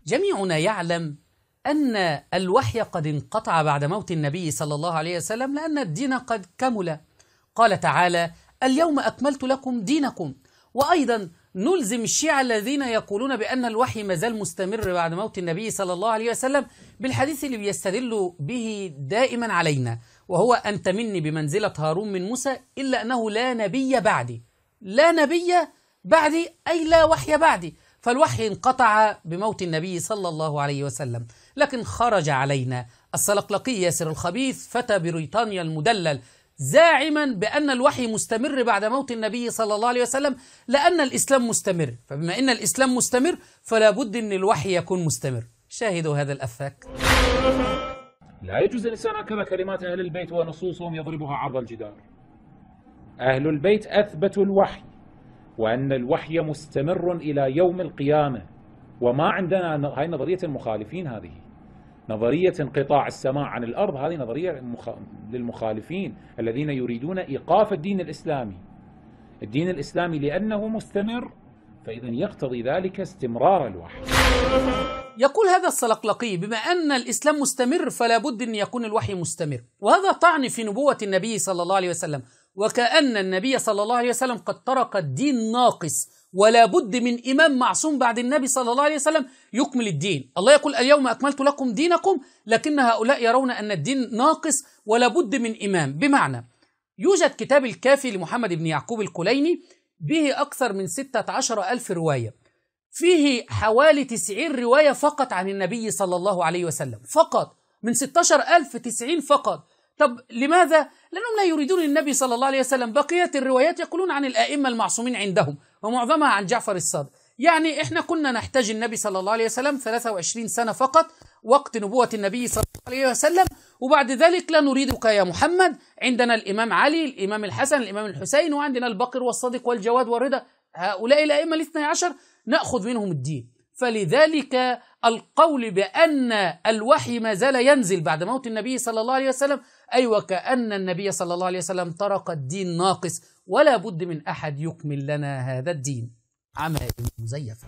جميعنا يعلم أن الوحي قد انقطع بعد موت النبي صلى الله عليه وسلم، لأن الدين قد كمل. قال تعالى: اليوم أكملت لكم دينكم. وأيضا نلزم الشيعة الذين يقولون بأن الوحي مازال مستمر بعد موت النبي صلى الله عليه وسلم بالحديث اللي بيستدلوا به دائما علينا، وهو: أنت مني بمنزلة هارون من موسى إلا أنه لا نبي بعدي. لا نبي بعدي أي لا وحي بعدي، فالوحي انقطع بموت النبي صلى الله عليه وسلم. لكن خرج علينا السلقلقي ياسر الخبيث فتى بريطانيا المدلل زاعما بأن الوحي مستمر بعد موت النبي صلى الله عليه وسلم، لأن الإسلام مستمر، فبما أن الإسلام مستمر فلا بد أن الوحي يكون مستمر. شاهدوا هذا الأفاك. لا يجوز الإنسان هكذا كلمات أهل البيت ونصوصهم يضربها عرض الجدار. أهل البيت أثبتوا الوحي، وأن الوحي مستمر إلى يوم القيامة، وما عندنا هاي نظرية المخالفين. هذه نظرية انقطاع السماء عن الأرض، هذه نظرية للمخالفين الذين يريدون إيقاف الدين الإسلامي. الدين الإسلامي لأنه مستمر فإذا يقتضي ذلك استمرار الوحي. يقول هذا السلقلقي: بما أن الإسلام مستمر فلا بد أن يكون الوحي مستمر، وهذا طعن في نبوة النبي صلى الله عليه وسلم، وكأن النبي صلى الله عليه وسلم قد ترك الدين ناقص، ولا بد من إمام معصوم بعد النبي صلى الله عليه وسلم يكمل الدين. الله يقول: اليوم أكملت لكم دينكم، لكن هؤلاء يرون أن الدين ناقص ولا بد من إمام. بمعنى يوجد كتاب الكافي لمحمد بن يعقوب الكليني به أكثر من 16,000 رواية، فيه حوالي 90 رواية فقط عن النبي صلى الله عليه وسلم، فقط من 16,000 90 فقط. طب لماذا؟ لأنهم لا يريدون النبي صلى الله عليه وسلم. بقية الروايات يقولون عن الآئمة المعصومين عندهم، ومعظمها عن جعفر الصادق. يعني إحنا كنا نحتاج النبي صلى الله عليه وسلم 23 سنة فقط وقت نبوة النبي صلى الله عليه وسلم، وبعد ذلك لا نريدك يا محمد. عندنا الإمام علي، الإمام الحسن، الإمام الحسين، وعندنا البقر والصديق والجواد والرضا. هؤلاء الأئمة الاثني عشر نأخذ منهم الدين. فلذلك القول بأن الوحي ما زال ينزل بعد موت النبي صلى الله عليه وسلم، أي وكأن النبي صلى الله عليه وسلم ترك الدين ناقص، ولا بد من أحد يكمل لنا هذا الدين. عمائم مزيفة.